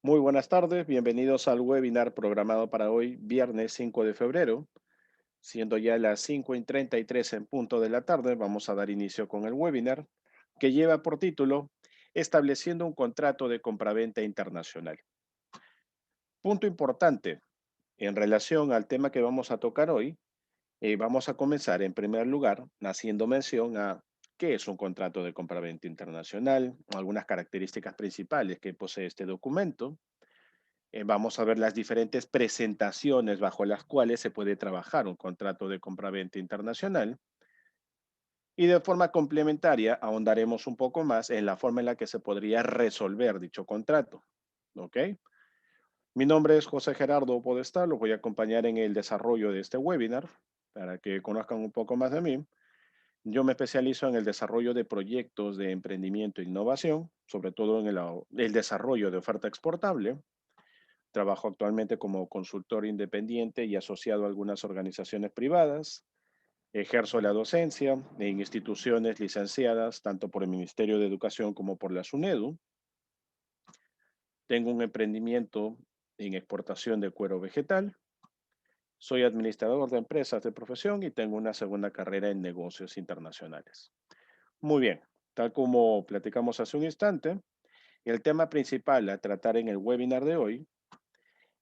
Muy buenas tardes, bienvenidos al webinar programado para hoy, viernes 5 de febrero. Siendo ya las 5:33 en punto de la tarde, vamos a dar inicio con el webinar que lleva por título Estableciendo un contrato de compraventa internacional. Punto importante en relación al tema que vamos a tocar hoy. Vamos a comenzar en primer lugar haciendo mención a qué es un contrato de compraventa internacional, algunas características principales que posee este documento. Vamos a ver las diferentes presentaciones bajo las cuales se puede trabajar un contrato de compraventa internacional y de forma complementaria ahondaremos un poco más en la forma en la que se podría resolver dicho contrato. ¿Ok? Mi nombre es José Gerardo Podestá, los voy a acompañar en el desarrollo de este webinar para que conozcan un poco más de mí. Yo me especializo en el desarrollo de proyectos de emprendimiento e innovación, sobre todo en el desarrollo de oferta exportable. Trabajo actualmente como consultor independiente y asociado a algunas organizaciones privadas. Ejerzo la docencia en instituciones licenciadas tanto por el Ministerio de Educación como por la SUNEDU. Tengo un emprendimiento en exportación de cuero vegetal. Soy administrador de empresas de profesión y tengo una segunda carrera en negocios internacionales. Muy bien, tal como platicamos hace un instante, el tema principal a tratar en el webinar de hoy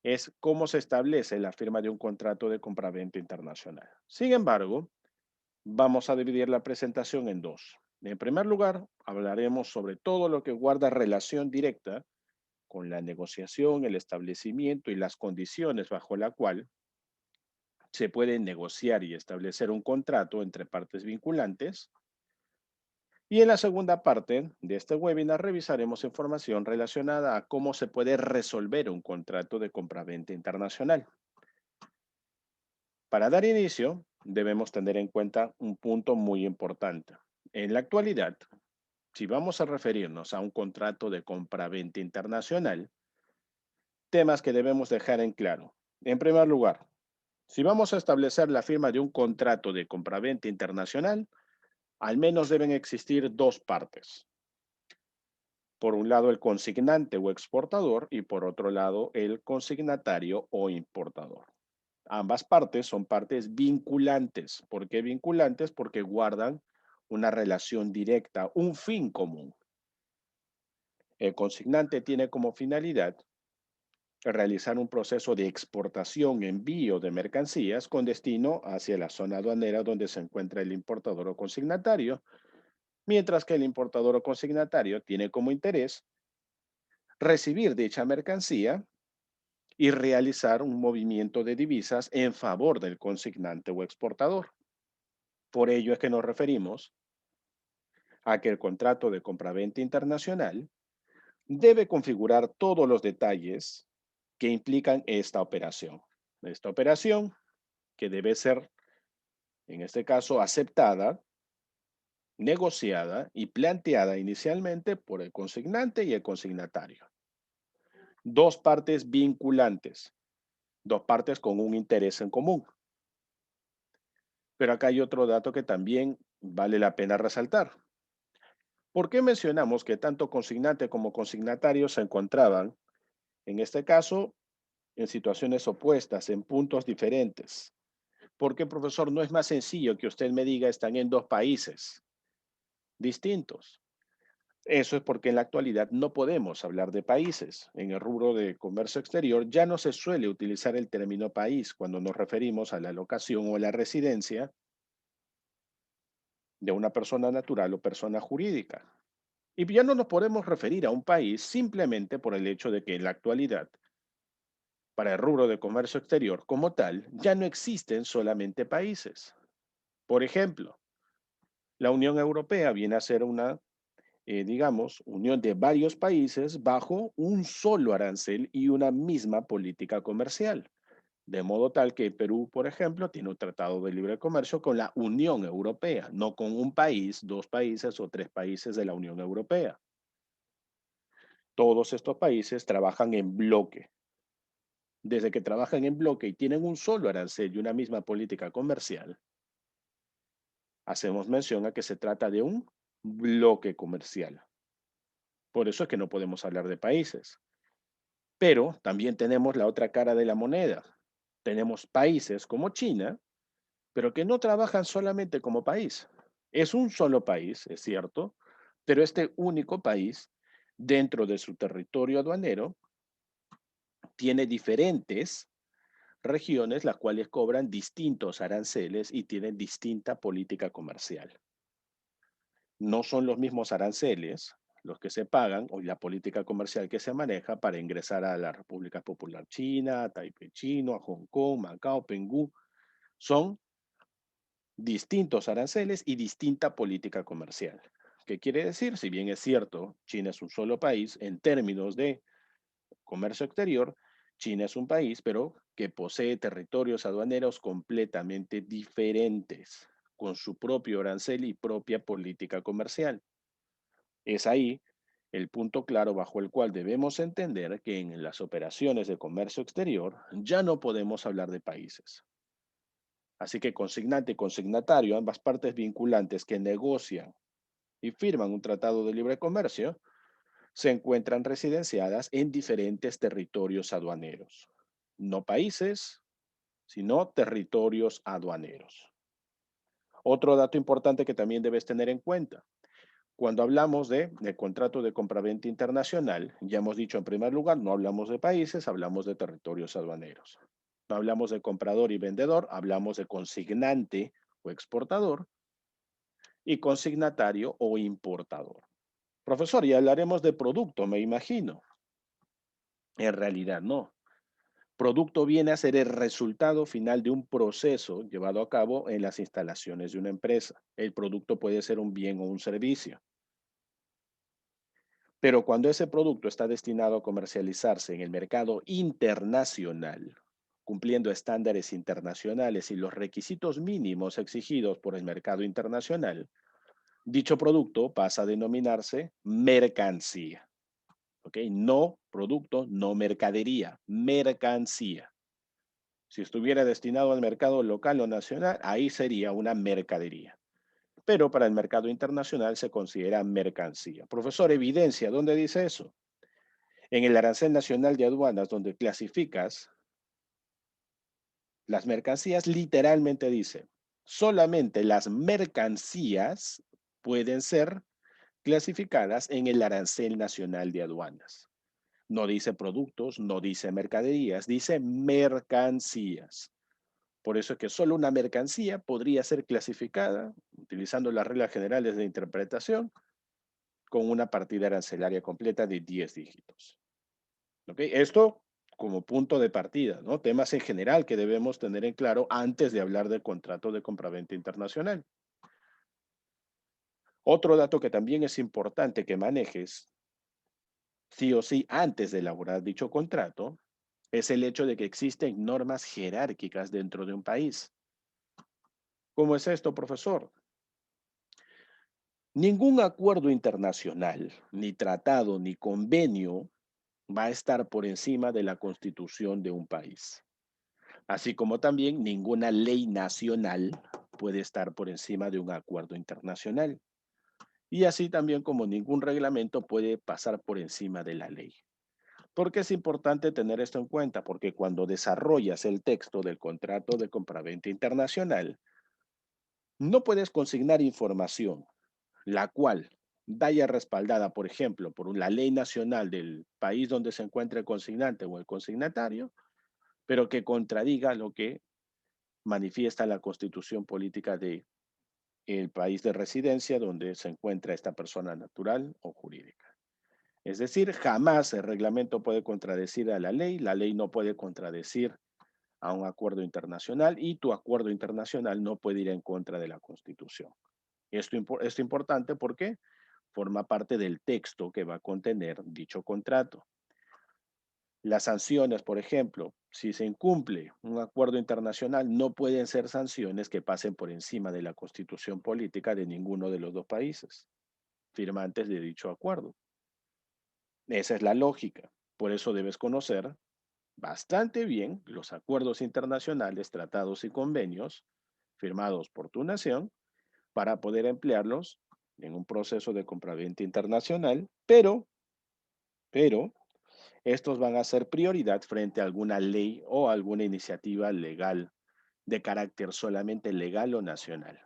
es cómo se establece la firma de un contrato de compraventa internacional. Sin embargo, vamos a dividir la presentación en dos. En primer lugar, hablaremos sobre todo lo que guarda relación directa con la negociación, el establecimiento y las condiciones bajo la cual se puede negociar y establecer un contrato entre partes vinculantes. Y en la segunda parte de este webinar revisaremos información relacionada a cómo se puede resolver un contrato de compraventa internacional. Para dar inicio, debemos tener en cuenta un punto muy importante. En la actualidad, si vamos a referirnos a un contrato de compraventa internacional, temas que debemos dejar en claro. En primer lugar, si vamos a establecer la firma de un contrato de compraventa internacional, al menos deben existir dos partes. Por un lado, el consignante o exportador y por otro lado, el consignatario o importador. Ambas partes son partes vinculantes. ¿Por qué vinculantes? Porque guardan una relación directa, un fin común. El consignante tiene como finalidad realizar un proceso de exportación, envío de mercancías con destino hacia la zona aduanera donde se encuentra el importador o consignatario, mientras que el importador o consignatario tiene como interés recibir dicha mercancía y realizar un movimiento de divisas en favor del consignante o exportador. Por ello es que nos referimos a que el contrato de compraventa internacional debe configurar todos los detalles que implican esta operación. Esta operación que debe ser, en este caso, aceptada, negociada y planteada inicialmente por el consignante y el consignatario. Dos partes vinculantes, dos partes con un interés en común. Pero acá hay otro dato que también vale la pena resaltar. ¿Por qué mencionamos que tanto consignante como consignatario se encontraban, en este caso, en situaciones opuestas, en puntos diferentes? Porque, profesor, no es más sencillo que usted me diga están en dos países distintos. Eso es porque en la actualidad no podemos hablar de países. En el rubro de comercio exterior ya no se suele utilizar el término país cuando nos referimos a la locación o la residencia de una persona natural o persona jurídica. Y ya no nos podemos referir a un país simplemente por el hecho de que en la actualidad, para el rubro de comercio exterior como tal, ya no existen solamente países. Por ejemplo, la Unión Europea viene a ser una, digamos, unión de varios países bajo un solo arancel y una misma política comercial. De modo tal que Perú, por ejemplo, tiene un tratado de libre comercio con la Unión Europea, no con un país, dos países o tres países de la Unión Europea. Todos estos países trabajan en bloque. Desde que trabajan en bloque y tienen un solo arancel y una misma política comercial, hacemos mención a que se trata de un bloque comercial. Por eso es que no podemos hablar de países. Pero también tenemos la otra cara de la moneda. Tenemos países como China, pero que no trabajan solamente como país. Es un solo país, es cierto, pero este único país, dentro de su territorio aduanero, tiene diferentes regiones las cuales cobran distintos aranceles y tienen distinta política comercial. No son los mismos aranceles los que se pagan o la política comercial que se maneja para ingresar a la República Popular China, a Taipei Chino, a Hong Kong, Macao, Penghu. Son distintos aranceles y distinta política comercial. ¿Qué quiere decir? Si bien es cierto, China es un solo país en términos de comercio exterior, China es un país, pero que posee territorios aduaneros completamente diferentes, con su propio arancel y propia política comercial. Es ahí el punto claro bajo el cual debemos entender que en las operaciones de comercio exterior ya no podemos hablar de países. Así que consignante y consignatario, ambas partes vinculantes que negocian y firman un tratado de libre comercio, se encuentran residenciadas en diferentes territorios aduaneros. No países, sino territorios aduaneros. Otro dato importante que también debes tener en cuenta. Cuando hablamos de contrato de compraventa internacional, ya hemos dicho en primer lugar, no hablamos de países, hablamos de territorios aduaneros. No hablamos de comprador y vendedor, hablamos de consignante o exportador y consignatario o importador. Profesor, y hablaremos de producto, me imagino. En realidad no. Producto viene a ser el resultado final de un proceso llevado a cabo en las instalaciones de una empresa. El producto puede ser un bien o un servicio. Pero cuando ese producto está destinado a comercializarse en el mercado internacional, cumpliendo estándares internacionales y los requisitos mínimos exigidos por el mercado internacional, dicho producto pasa a denominarse mercancía. ¿Ok? No producto, no mercadería, mercancía. Si estuviera destinado al mercado local o nacional, ahí sería una mercadería. Pero para el mercado internacional se considera mercancía. Profesor, evidencia, ¿dónde dice eso? En el Arancel Nacional de Aduanas, donde clasificas las mercancías, literalmente dice, solamente las mercancías pueden ser clasificadas en el Arancel Nacional de Aduanas. No dice productos, no dice mercaderías, dice mercancías. Por eso es que solo una mercancía podría ser clasificada, utilizando las reglas generales de interpretación, con una partida arancelaria completa de 10 dígitos. ¿Okay? Esto como punto de partida, ¿no? Temas en general que debemos tener en claro antes de hablar del contrato de compraventa internacional. Otro dato que también es importante que manejes, sí o sí, antes de elaborar dicho contrato, es el hecho de que existen normas jerárquicas dentro de un país. ¿Cómo es esto, profesor? Ningún acuerdo internacional, ni tratado, ni convenio va a estar por encima de la constitución de un país. Así como también ninguna ley nacional puede estar por encima de un acuerdo internacional. Y así también como ningún reglamento puede pasar por encima de la ley. ¿Por qué es importante tener esto en cuenta? Porque cuando desarrollas el texto del contrato de compraventa internacional, no puedes consignar información la cual vaya respaldada, por ejemplo, por la ley nacional del país donde se encuentra el consignante o el consignatario, pero que contradiga lo que manifiesta la constitución política de el país de residencia donde se encuentra esta persona natural o jurídica. Es decir, jamás el reglamento puede contradecir a la ley no puede contradecir a un acuerdo internacional y tu acuerdo internacional no puede ir en contra de la Constitución. Esto importante porque forma parte del texto que va a contener dicho contrato. Las sanciones, por ejemplo, si se incumple un acuerdo internacional, no pueden ser sanciones que pasen por encima de la constitución política de ninguno de los dos países firmantes de dicho acuerdo. Esa es la lógica. Por eso debes conocer bastante bien los acuerdos internacionales, tratados y convenios firmados por tu nación para poder emplearlos en un proceso de compraventa internacional, pero Estos van a ser prioridad frente a alguna ley o alguna iniciativa legal de carácter solamente legal o nacional.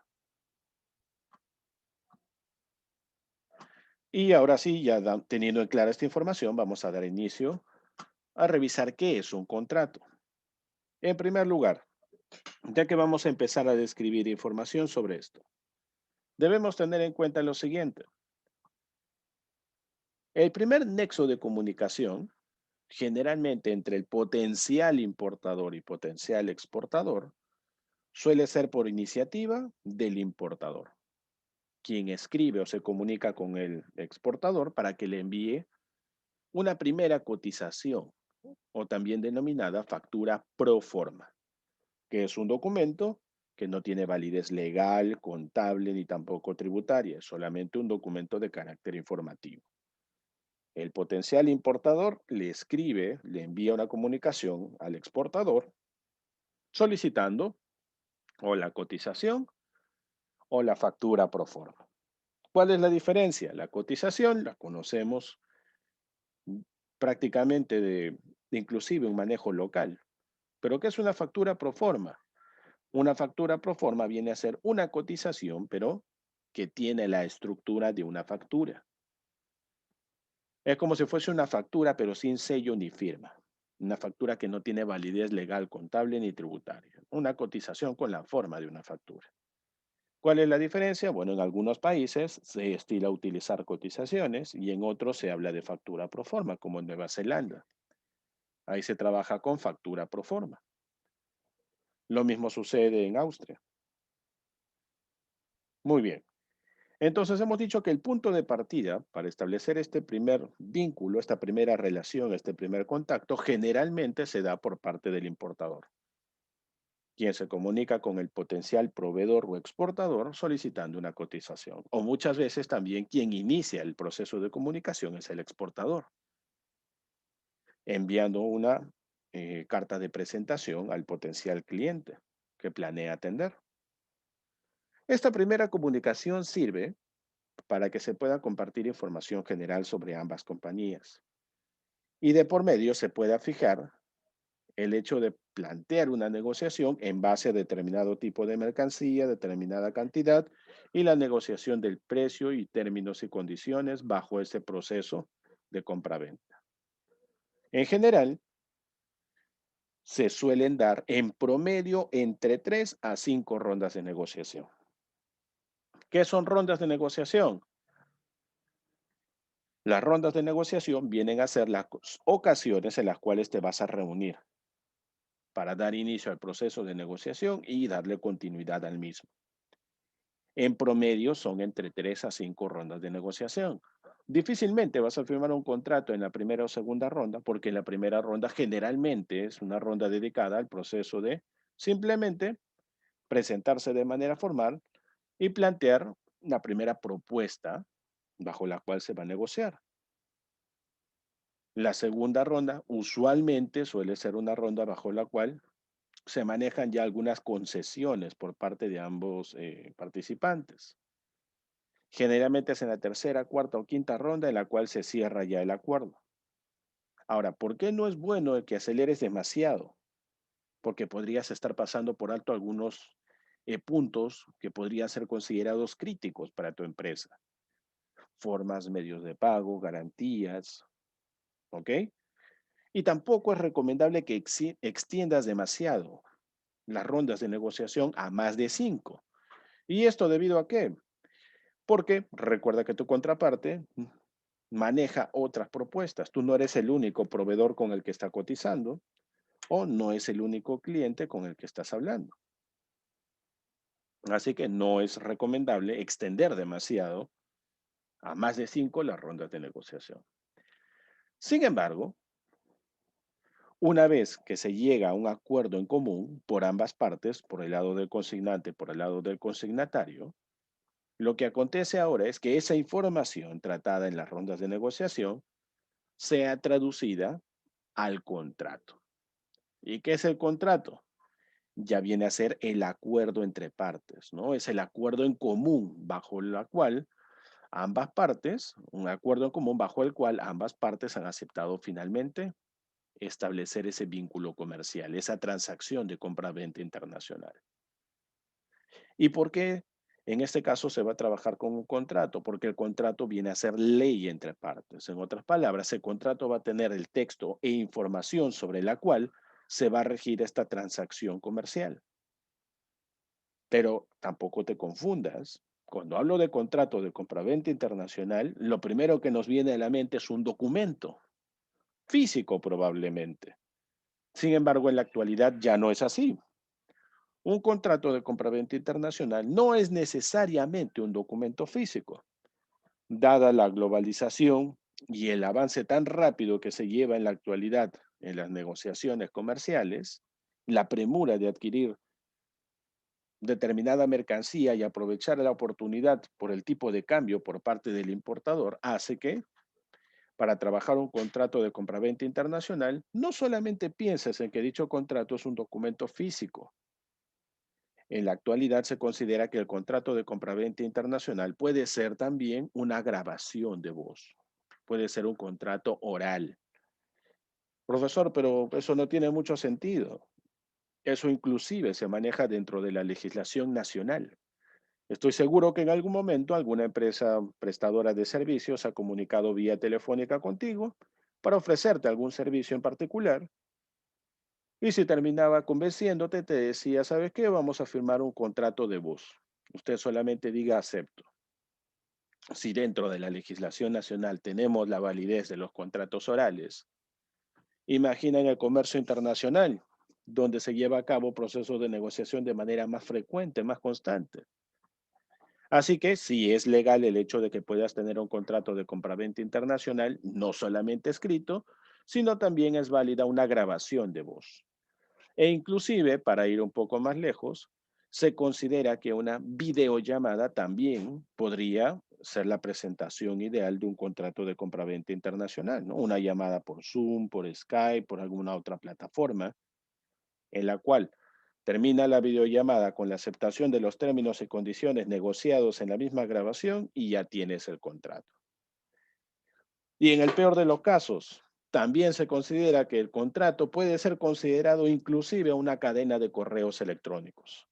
Y ahora sí, teniendo en clara esta información, vamos a dar inicio a revisar qué es un contrato. En primer lugar, ya que vamos a empezar a describir información sobre esto, debemos tener en cuenta lo siguiente. El primer nexo de comunicación, generalmente entre el potencial importador y potencial exportador, suele ser por iniciativa del importador, quien escribe o se comunica con el exportador para que le envíe una primera cotización o también denominada factura pro forma, que es un documento que no tiene validez legal, contable ni tampoco tributaria, es solamente un documento de carácter informativo. El potencial importador le escribe, le envía una comunicación al exportador solicitando o la cotización o la factura pro forma. ¿Cuál es la diferencia? La cotización la conocemos prácticamente de inclusive un manejo local. ¿Pero qué es una factura pro forma? Una factura pro forma viene a ser una cotización, pero que tiene la estructura de una factura. Es como si fuese una factura, pero sin sello ni firma. Una factura que no tiene validez legal, contable ni tributaria. Una cotización con la forma de una factura. ¿Cuál es la diferencia? Bueno, en algunos países se estila utilizar cotizaciones y en otros se habla de factura pro forma, como en Nueva Zelanda. Ahí se trabaja con factura pro forma. Lo mismo sucede en Austria. Muy bien. Entonces hemos dicho que el punto de partida para establecer este primer vínculo, esta primera relación, este primer contacto, generalmente se da por parte del importador, quien se comunica con el potencial proveedor o exportador solicitando una cotización. O muchas veces también quien inicia el proceso de comunicación es el exportador, enviando una carta de presentación al potencial cliente que planea atender. Esta primera comunicación sirve para que se pueda compartir información general sobre ambas compañías. Y de por medio se pueda fijar el hecho de plantear una negociación en base a determinado tipo de mercancía, determinada cantidad y la negociación del precio y términos y condiciones bajo ese proceso de compra-venta. En general, se suelen dar en promedio entre 3 a 5 rondas de negociación. ¿Qué son rondas de negociación? Las rondas de negociación vienen a ser las ocasiones en las cuales te vas a reunir para dar inicio al proceso de negociación y darle continuidad al mismo. En promedio son entre 3 a 5 rondas de negociación. Difícilmente vas a firmar un contrato en la primera o segunda ronda porque en la primera ronda generalmente es una ronda dedicada al proceso de simplemente presentarse de manera formal y plantear la primera propuesta bajo la cual se va a negociar. La segunda ronda usualmente suele ser una ronda bajo la cual se manejan ya algunas concesiones por parte de ambos participantes. Generalmente es en la tercera, cuarta o quinta ronda en la cual se cierra ya el acuerdo. Ahora, ¿por qué no es bueno el que aceleres demasiado? Porque podrías estar pasando por alto algunos puntos que podrían ser considerados críticos para tu empresa. Formas, medios de pago, garantías, ¿ok? Y tampoco es recomendable que extiendas demasiado las rondas de negociación a más de 5. ¿Y esto debido a qué? Porque recuerda que tu contraparte maneja otras propuestas. Tú no eres el único proveedor con el que está cotizando o no es el único cliente con el que estás hablando. Así que no es recomendable extender demasiado a más de 5 las rondas de negociación. Sin embargo, una vez que se llega a un acuerdo en común por ambas partes, por el lado del consignante, por el lado del consignatario, lo que acontece ahora es que esa información tratada en las rondas de negociación sea traducida al contrato. ¿Y qué es el contrato? Ya viene a ser el acuerdo entre partes, ¿no? Es el acuerdo en común bajo la cual Ambas partes, un acuerdo en común bajo el cual ambas partes han aceptado finalmente establecer ese vínculo comercial, esa transacción de compra-venta internacional. ¿Y por qué en este caso se va a trabajar con un contrato? Porque el contrato viene a ser ley entre partes. En otras palabras, el contrato va a tener el texto e información sobre la cual se va a regir esta transacción comercial. Pero tampoco te confundas. Cuando hablo de contrato de compraventa internacional, lo primero que nos viene a la mente es un documento, físico probablemente. Sin embargo, en la actualidad ya no es así. Un contrato de compraventa internacional no es necesariamente un documento físico. Dada la globalización y el avance tan rápido que se lleva en la actualidad en las negociaciones comerciales, la premura de adquirir determinada mercancía y aprovechar la oportunidad por el tipo de cambio por parte del importador hace que, para trabajar un contrato de compraventa internacional, no solamente pienses en que dicho contrato es un documento físico. En la actualidad se considera que el contrato de compraventa internacional puede ser también una grabación de voz, puede ser un contrato oral. Profesor, pero eso no tiene mucho sentido. Eso inclusive se maneja dentro de la legislación nacional. Estoy seguro que en algún momento alguna empresa prestadora de servicios ha comunicado vía telefónica contigo para ofrecerte algún servicio en particular. Y si terminaba convenciéndote, te decía, ¿sabes qué? Vamos a firmar un contrato de voz. Usted solamente diga acepto. Si dentro de la legislación nacional tenemos la validez de los contratos orales, imagina en el comercio internacional, donde se lleva a cabo procesos de negociación de manera más frecuente, más constante. Así que sí es legal el hecho de que puedas tener un contrato de compraventa internacional, no solamente escrito, sino también es válida una grabación de voz. E inclusive, para ir un poco más lejos, se considera que una videollamada también podría ser la presentación ideal de un contrato de compraventa internacional, ¿no? Una llamada por Zoom, por Skype, por alguna otra plataforma, en la cual termina la videollamada con la aceptación de los términos y condiciones negociados en la misma grabación y ya tienes el contrato. Y en el peor de los casos, también se considera que el contrato puede ser considerado inclusive una cadena de correos electrónicos,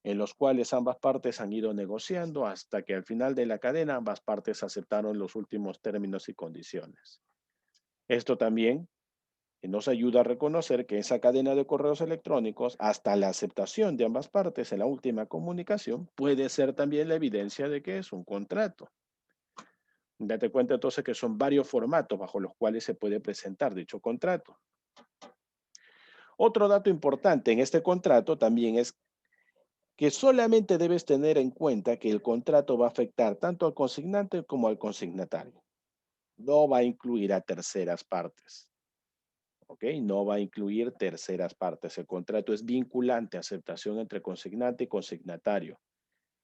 en los cuales ambas partes han ido negociando hasta que al final de la cadena ambas partes aceptaron los últimos términos y condiciones. Esto también nos ayuda a reconocer que esa cadena de correos electrónicos, hasta la aceptación de ambas partes en la última comunicación, puede ser también la evidencia de que es un contrato. Date cuenta entonces que son varios formatos bajo los cuales se puede presentar dicho contrato. Otro dato importante en este contrato también es que solamente debes tener en cuenta que el contrato va a afectar tanto al consignante como al consignatario. No va a incluir a terceras partes. ¿Ok? No va a incluir terceras partes. El contrato es vinculante, aceptación entre consignante y consignatario.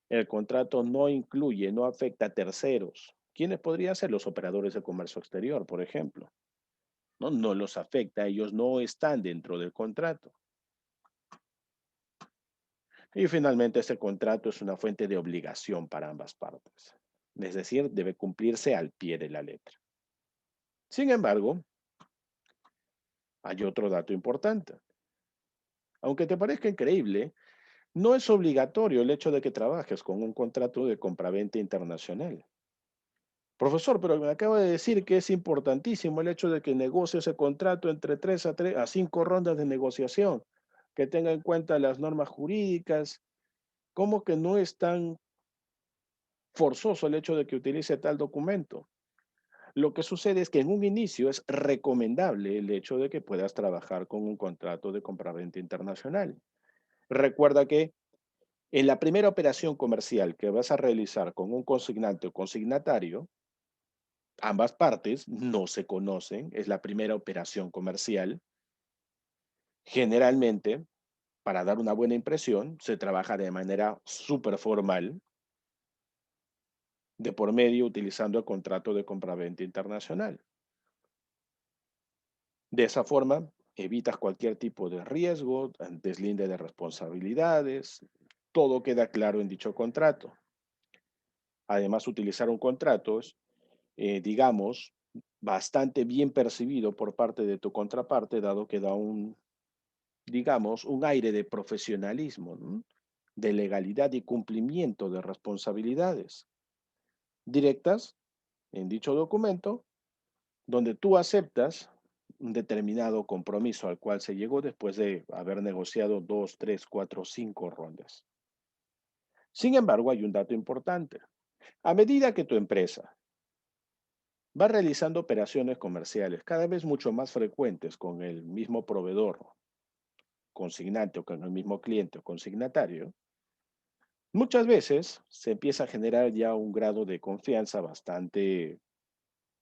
El contrato no incluye, no afecta a terceros. ¿Quiénes podrían ser? Los operadores de comercio exterior, por ejemplo. No, no los afecta, ellos no están dentro del contrato. Y finalmente, este contrato es una fuente de obligación para ambas partes. Es decir, debe cumplirse al pie de la letra. Sin embargo, hay otro dato importante. Aunque te parezca increíble, no es obligatorio el hecho de que trabajes con un contrato de compraventa internacional. Profesor, pero me acaba de decir que es importantísimo el hecho de que negocie ese contrato entre 3 a 5 rondas de negociación, que tenga en cuenta las normas jurídicas. ¿Cómo que no es tan forzoso el hecho de que utilice tal documento? Lo que sucede es que en un inicio es recomendable el hecho de que puedas trabajar con un contrato de compraventa internacional. Recuerda que en la primera operación comercial que vas a realizar con un consignante o consignatario, ambas partes no se conocen, es la primera operación comercial. Generalmente, para dar una buena impresión, se trabaja de manera súper formal, de por medio utilizando el contrato de compraventa internacional. De esa forma, evitas cualquier tipo de riesgo, deslinde de responsabilidades, todo queda claro en dicho contrato. Además, utilizar un contrato es, digamos, bastante bien percibido por parte de tu contraparte, dado que da un, digamos, un aire de profesionalismo, ¿no? De legalidad y cumplimiento de responsabilidades directas en dicho documento, donde tú aceptas un determinado compromiso al cual se llegó después de haber negociado dos, tres, cuatro, cinco rondas. Sin embargo, hay un dato importante. A medida que tu empresa va realizando operaciones comerciales cada vez mucho más frecuentes con el mismo proveedor consignante o con el mismo cliente o consignatario, muchas veces se empieza a generar ya un grado de confianza bastante,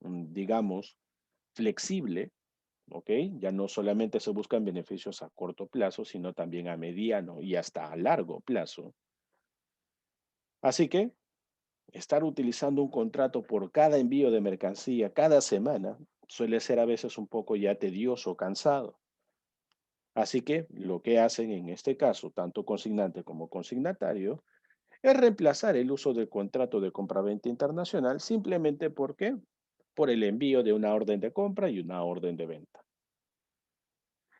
digamos, flexible, ¿ok? Ya no solamente se buscan beneficios a corto plazo, sino también a mediano y hasta a largo plazo. Así que estar utilizando un contrato por cada envío de mercancía cada semana suele ser a veces un poco ya tedioso, cansado. Así que lo que hacen en este caso, tanto consignante como consignatario, es reemplazar el uso del contrato de compraventa internacional simplemente porque por el envío de una orden de compra y una orden de venta.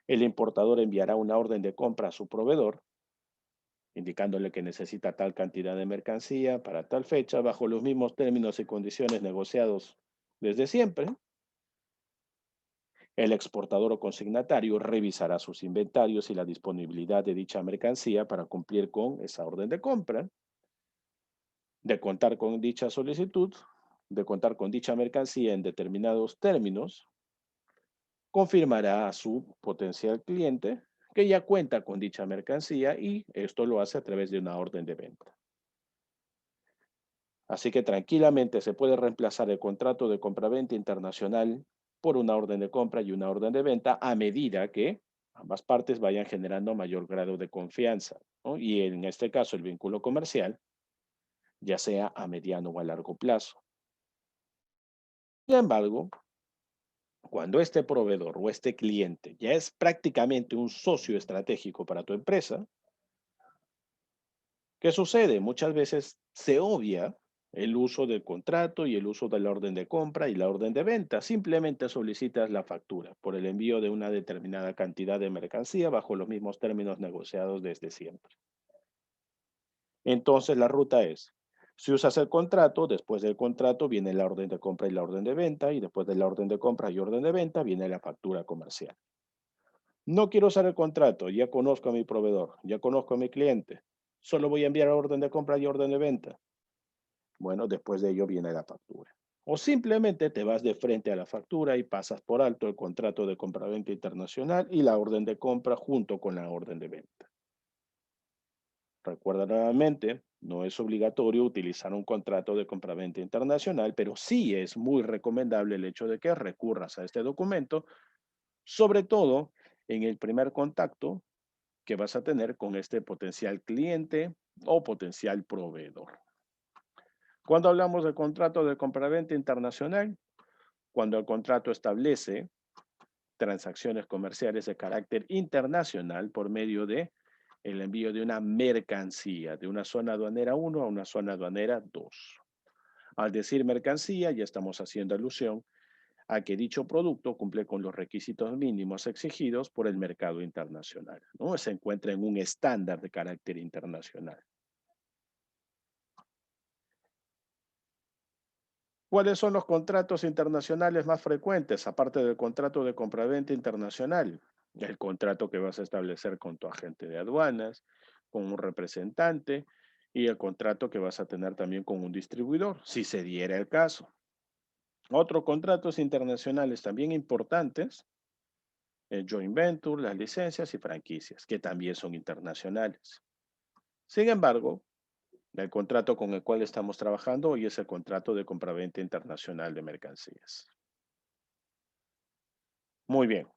El importador enviará una orden de compra a su proveedor, indicándole que necesita tal cantidad de mercancía para tal fecha, bajo los mismos términos y condiciones negociados desde siempre. El exportador o consignatario revisará sus inventarios y la disponibilidad de dicha mercancía para cumplir con esa orden de compra. De contar con dicha solicitud, de contar con dicha mercancía en determinados términos, confirmará a su potencial cliente que ya cuenta con dicha mercancía y esto lo hace a través de una orden de venta. Así que tranquilamente se puede reemplazar el contrato de compraventa internacional por una orden de compra y una orden de venta a medida que ambas partes vayan generando mayor grado de confianza, ¿no? Y en este caso el vínculo comercial, ya sea a mediano o a largo plazo. Sin embargo, cuando este proveedor o este cliente ya es prácticamente un socio estratégico para tu empresa, ¿qué sucede? Muchas veces se obvia el uso del contrato y el uso de la orden de compra y la orden de venta. Simplemente solicitas la factura por el envío de una determinada cantidad de mercancía bajo los mismos términos negociados desde siempre. Entonces la ruta es, si usas el contrato, después del contrato viene la orden de compra y la orden de venta, y después de la orden de compra y orden de venta viene la factura comercial. No quiero usar el contrato, ya conozco a mi proveedor, ya conozco a mi cliente, solo voy a enviar orden de compra y orden de venta. Bueno, después de ello viene la factura. O simplemente te vas de frente a la factura y pasas por alto el contrato de compraventa internacional y la orden de compra junto con la orden de venta. Recuerda nuevamente, no es obligatorio utilizar un contrato de compraventa internacional, pero sí es muy recomendable el hecho de que recurras a este documento, sobre todo en el primer contacto que vas a tener con este potencial cliente o potencial proveedor. Cuando hablamos de contrato de compraventa internacional, cuando el contrato establece transacciones comerciales de carácter internacional por medio de el envío de una mercancía de una zona aduanera 1 a una zona aduanera 2. Al decir mercancía, ya estamos haciendo alusión a que dicho producto cumple con los requisitos mínimos exigidos por el mercado internacional, ¿no? Se encuentra en un estándar de carácter internacional. ¿Cuáles son los contratos internacionales más frecuentes, aparte del contrato de compraventa internacional? El contrato que vas a establecer con tu agente de aduanas, con un representante y el contrato que vas a tener también con un distribuidor, si se diera el caso. Otros contratos internacionales también importantes, el joint venture, las licencias y franquicias, que también son internacionales. Sin embargo, el contrato con el cual estamos trabajando hoy es el contrato de compraventa internacional de mercancías. Muy bien.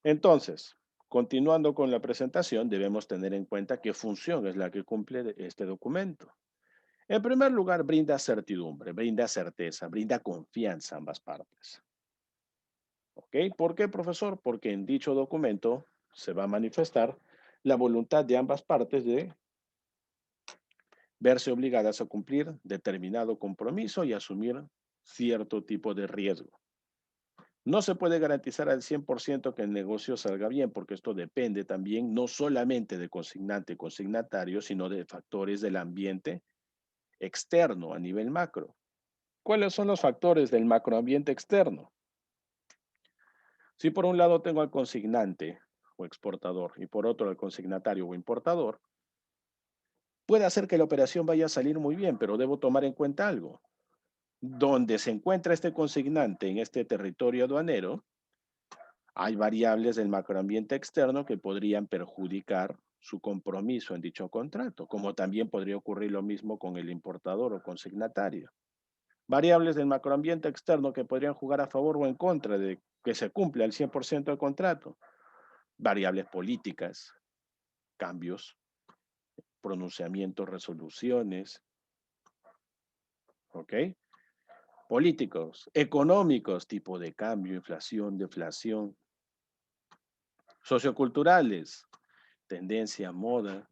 Entonces, continuando con la presentación, debemos tener en cuenta qué función es la que cumple este documento. En primer lugar, brinda certidumbre, brinda certeza, brinda confianza a ambas partes. ¿Ok? ¿Por qué, profesor? Porque en dicho documento se va a manifestar la voluntad de ambas partes de verse obligadas a cumplir determinado compromiso y asumir cierto tipo de riesgo. No se puede garantizar al 100% que el negocio salga bien, porque esto depende también no solamente de consignante y consignatario, sino de factores del ambiente externo a nivel macro. ¿Cuáles son los factores del macroambiente externo? Si por un lado tengo al consignante o exportador y por otro al consignatario o importador, puede hacer que la operación vaya a salir muy bien, pero debo tomar en cuenta algo. Donde se encuentra este consignante en este territorio aduanero, hay variables del macroambiente externo que podrían perjudicar su compromiso en dicho contrato, como también podría ocurrir lo mismo con el importador o consignatario. Variables del macroambiente externo que podrían jugar a favor o en contra de que se cumpla el 100% del contrato. Variables políticas, cambios, pronunciamientos, resoluciones, ¿ok? Políticos, económicos, tipo de cambio, inflación, deflación, socioculturales, tendencia, moda,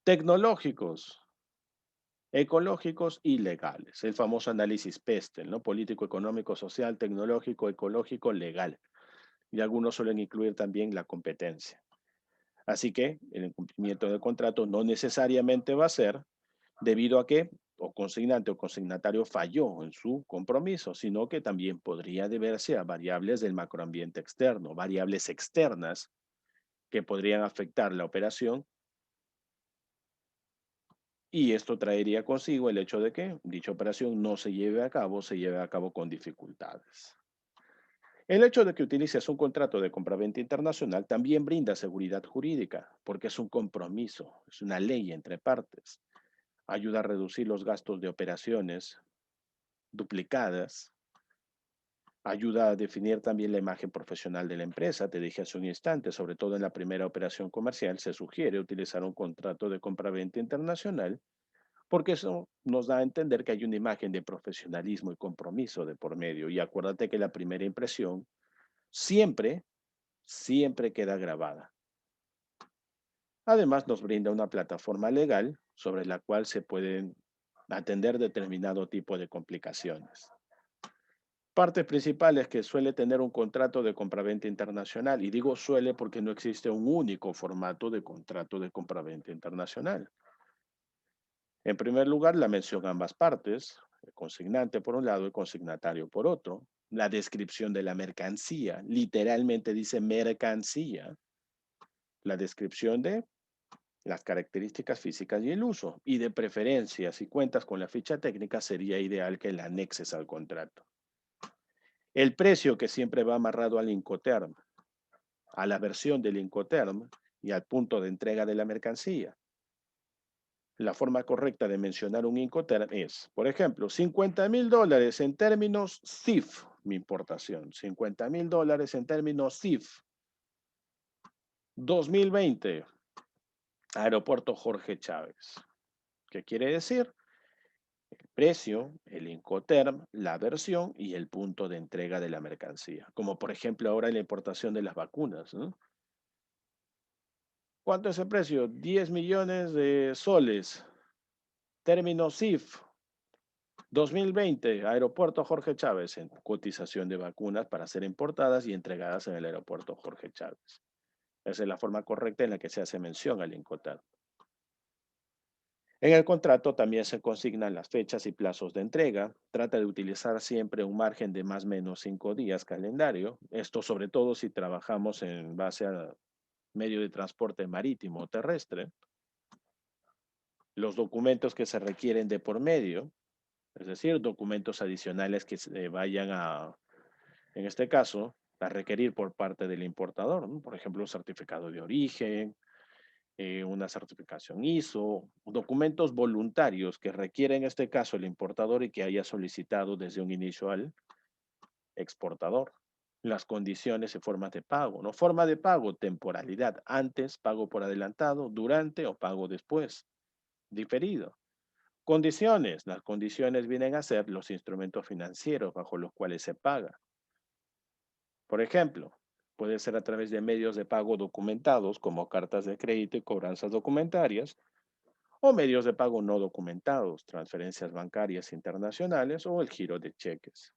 tecnológicos, ecológicos y legales. El famoso análisis PESTEL, ¿no? Político, económico, social, tecnológico, ecológico, legal. Y algunos suelen incluir también la competencia. Así que el incumplimiento del contrato no necesariamente va a ser debido a que o consignante o consignatario falló en su compromiso, sino que también podría deberse a variables del macroambiente externo, variables externas que podrían afectar la operación, y esto traería consigo el hecho de que dicha operación no se lleve a cabo con dificultades. El hecho de que utilices un contrato de compraventa internacional también brinda seguridad jurídica, porque es un compromiso, es una ley entre partes. Ayuda a reducir los gastos de operaciones duplicadas, ayuda a definir también la imagen profesional de la empresa. Te dije hace un instante, sobre todo en la primera operación comercial, se sugiere utilizar un contrato de compraventa internacional porque eso nos da a entender que hay una imagen de profesionalismo y compromiso de por medio. Y acuérdate que la primera impresión siempre, siempre queda grabada. Además, nos brinda una plataforma legal sobre la cual se pueden atender determinado tipo de complicaciones. Partes principales que suele tener un contrato de compraventa internacional, y digo suele porque no existe un único formato de contrato de compraventa internacional. En primer lugar, la mención a ambas partes, el consignante por un lado y consignatario por otro. La descripción de la mercancía, literalmente dice mercancía. La descripción de las características físicas y el uso. Y de preferencia, si cuentas con la ficha técnica, sería ideal que la anexes al contrato. El precio que siempre va amarrado al Incoterm, a la versión del Incoterm y al punto de entrega de la mercancía. La forma correcta de mencionar un Incoterm es, por ejemplo, $50,000 en términos CIF, mi importación. $50,000 en términos CIF. 2020, Aeropuerto Jorge Chávez. ¿Qué quiere decir? El precio, el Incoterm, la versión y el punto de entrega de la mercancía. Como por ejemplo ahora en la importación de las vacunas, ¿no? ¿Cuánto es el precio? 10 millones de soles. Término CIF. 2020, Aeropuerto Jorge Chávez, en cotización de vacunas para ser importadas y entregadas en el Aeropuerto Jorge Chávez. Esa es la forma correcta en la que se hace mención al Incoterm. En el contrato también se consignan las fechas y plazos de entrega. Trata de utilizar siempre un margen de más o menos 5 días calendario. Esto sobre todo si trabajamos en base a medio de transporte marítimo o terrestre. Los documentos que se requieren de por medio, es decir, documentos adicionales que se vayan a, en este caso, a requerir por parte del importador, ¿no? Por ejemplo, un certificado de origen, una certificación ISO, documentos voluntarios que requiere en este caso el importador y que haya solicitado desde un inicio al exportador. Las condiciones y formas de pago, ¿no? Forma de pago, temporalidad, antes, pago por adelantado, durante o pago después, diferido. Condiciones, las condiciones vienen a ser los instrumentos financieros bajo los cuales se paga. Por ejemplo, puede ser a través de medios de pago documentados como cartas de crédito y cobranzas documentarias, o medios de pago no documentados, transferencias bancarias internacionales o el giro de cheques.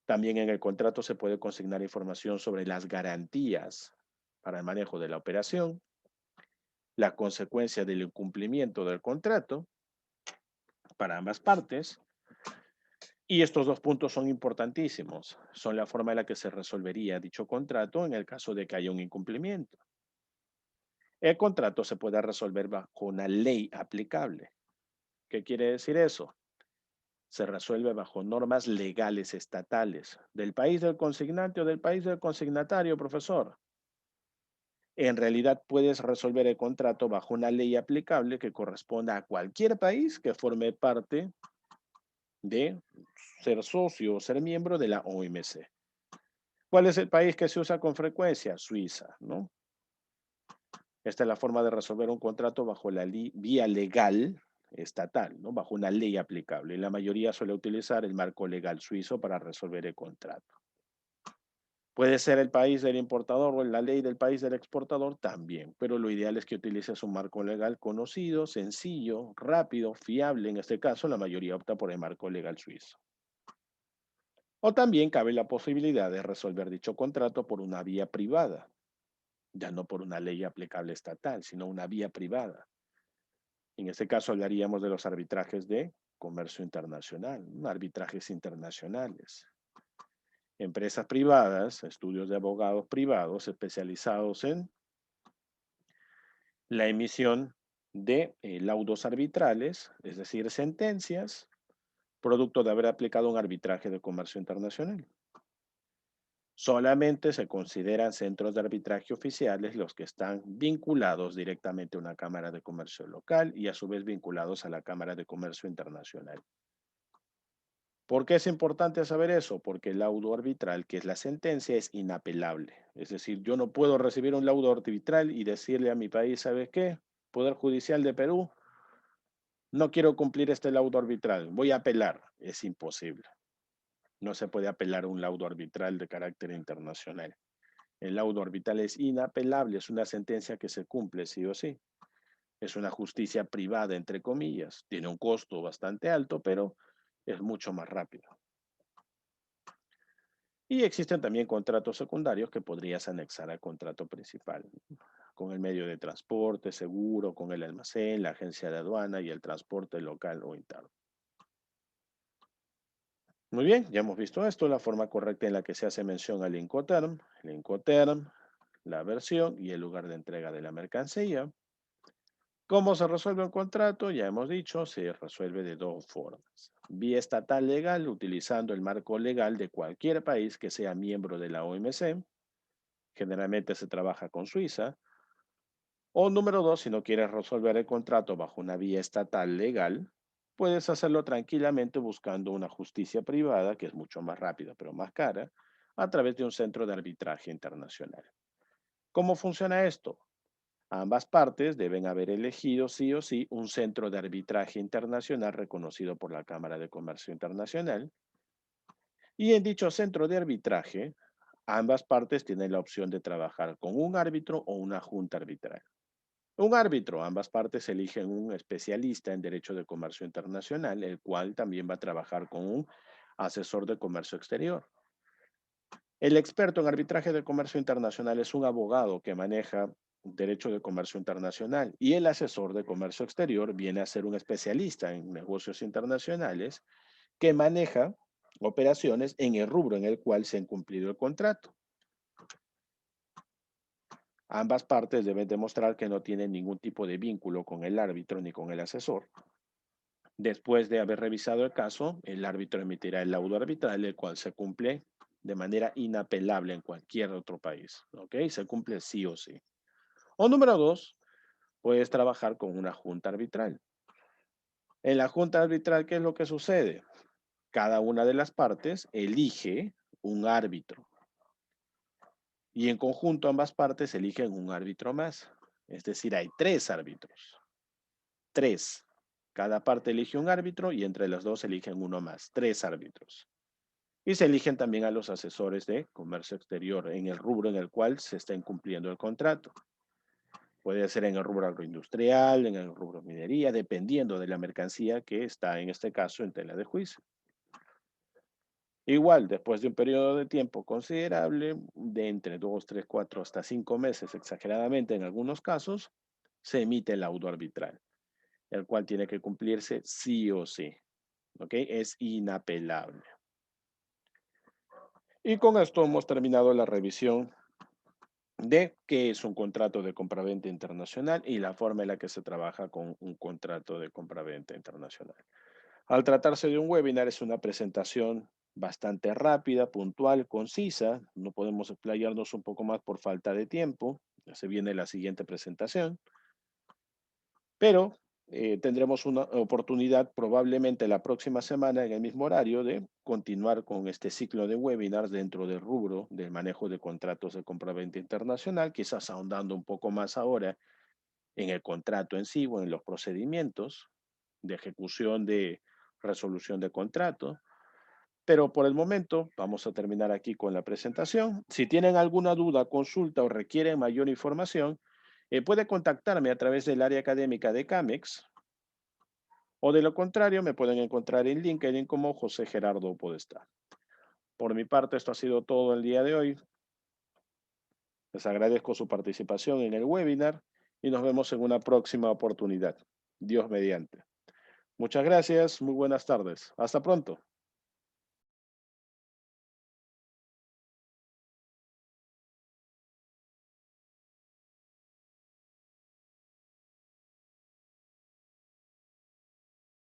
También en el contrato se puede consignar información sobre las garantías para el manejo de la operación, la consecuencia del incumplimiento del contrato para ambas partes. Y estos dos puntos son importantísimos. Son la forma en la que se resolvería dicho contrato en el caso de que haya un incumplimiento. El contrato se puede resolver bajo una ley aplicable. ¿Qué quiere decir eso? Se resuelve bajo normas legales estatales del país del consignante o del país del consignatario, profesor. En realidad puedes resolver el contrato bajo una ley aplicable que corresponda a cualquier país que forme parte de ser socio o ser miembro de la OMC. ¿Cuál es el país que se usa con frecuencia? Suiza, ¿no? Esta es la forma de resolver un contrato bajo la vía legal estatal, ¿no? Bajo una ley aplicable. Y la mayoría suele utilizar el marco legal suizo para resolver el contrato. Puede ser el país del importador o la ley del país del exportador también, pero lo ideal es que utilices un marco legal conocido, sencillo, rápido, fiable. En este caso, la mayoría opta por el marco legal suizo. O también cabe la posibilidad de resolver dicho contrato por una vía privada, ya no por una ley aplicable estatal, sino una vía privada. En este caso hablaríamos de los arbitrajes de comercio internacional, arbitrajes internacionales. Empresas privadas, estudios de abogados privados especializados en la emisión de laudos arbitrales, es decir, sentencias, producto de haber aplicado un arbitraje de comercio internacional. Solamente se consideran centros de arbitraje oficiales los que están vinculados directamente a una Cámara de Comercio local y a su vez vinculados a la Cámara de Comercio Internacional. ¿Por qué es importante saber eso? Porque el laudo arbitral, que es la sentencia, es inapelable. Es decir, yo no puedo recibir un laudo arbitral y decirle a mi país, ¿sabes qué? Poder Judicial de Perú, no quiero cumplir este laudo arbitral, voy a apelar. Es imposible. No se puede apelar a un laudo arbitral de carácter internacional. El laudo arbitral es inapelable, es una sentencia que se cumple sí o sí. Es una justicia privada, entre comillas. Tiene un costo bastante alto, pero es mucho más rápido. Y existen también contratos secundarios que podrías anexar al contrato principal, con el medio de transporte, seguro, con el almacén, la agencia de aduana y el transporte local o interno. Muy bien, ya hemos visto esto, la forma correcta en la que se hace mención al Incoterm, la versión y el lugar de entrega de la mercancía. ¿Cómo se resuelve un contrato? Ya hemos dicho, se resuelve de dos formas. Vía estatal legal, utilizando el marco legal de cualquier país que sea miembro de la OMC. Generalmente se trabaja con Suiza. O número dos, si no quieres resolver el contrato bajo una vía estatal legal, puedes hacerlo tranquilamente buscando una justicia privada, que es mucho más rápida pero más cara, a través de un centro de arbitraje internacional. ¿Cómo funciona esto? Ambas partes deben haber elegido sí o sí un centro de arbitraje internacional reconocido por la Cámara de Comercio Internacional. Y en dicho centro de arbitraje, ambas partes tienen la opción de trabajar con un árbitro o una junta arbitral. Un árbitro, ambas partes eligen un especialista en derecho de comercio internacional, el cual también va a trabajar con un asesor de comercio exterior. El experto en arbitraje de comercio internacional es un abogado que maneja derecho de comercio internacional y el asesor de comercio exterior viene a ser un especialista en negocios internacionales que maneja operaciones en el rubro en el cual se ha incumplido el contrato. Ambas partes deben demostrar que no tienen ningún tipo de vínculo con el árbitro ni con el asesor. Después de haber revisado el caso, el árbitro emitirá el laudo arbitral, el cual se cumple de manera inapelable en cualquier otro país. ¿Ok? Se cumple sí o sí. O número dos, puedes trabajar con una junta arbitral. En la junta arbitral, ¿qué es lo que sucede? Cada una de las partes elige un árbitro y en conjunto ambas partes eligen un árbitro más. Es decir, hay tres árbitros. Tres. Cada parte elige un árbitro y entre las dos eligen uno más. Tres árbitros. Y se eligen también a los asesores de comercio exterior en el rubro en el cual se está incumpliendo el contrato. Puede ser en el rubro agroindustrial, en el rubro minería, dependiendo de la mercancía que está, en este caso, en tela de juicio. Igual, después de un periodo de tiempo considerable, de entre 2, 3, 4, hasta 5 meses exageradamente en algunos casos, se emite el laudo arbitral, el cual tiene que cumplirse sí o sí, ¿ok? Es inapelable. Y con esto hemos terminado la revisión de qué es un contrato de compraventa internacional y la forma en la que se trabaja con un contrato de compraventa internacional. Al tratarse de un webinar, es una presentación bastante rápida, puntual, concisa. No podemos explayarnos un poco más por falta de tiempo. Ya se viene la siguiente presentación, pero tendremos una oportunidad probablemente la próxima semana en el mismo horario de continuar con este ciclo de webinars dentro del rubro del manejo de contratos de compraventa internacional, quizás ahondando un poco más ahora en el contrato en sí o en los procedimientos de ejecución de resolución de contrato. Pero por el momento vamos a terminar aquí con la presentación. Si tienen alguna duda, consulta o requieren mayor información, puede contactarme a través del área académica de CAMEX o de lo contrario me pueden encontrar en LinkedIn como José Gerardo Podestá. Por mi parte, esto ha sido todo el día de hoy. Les agradezco su participación en el webinar y nos vemos en una próxima oportunidad. Dios mediante. Muchas gracias, muy buenas tardes. Hasta pronto.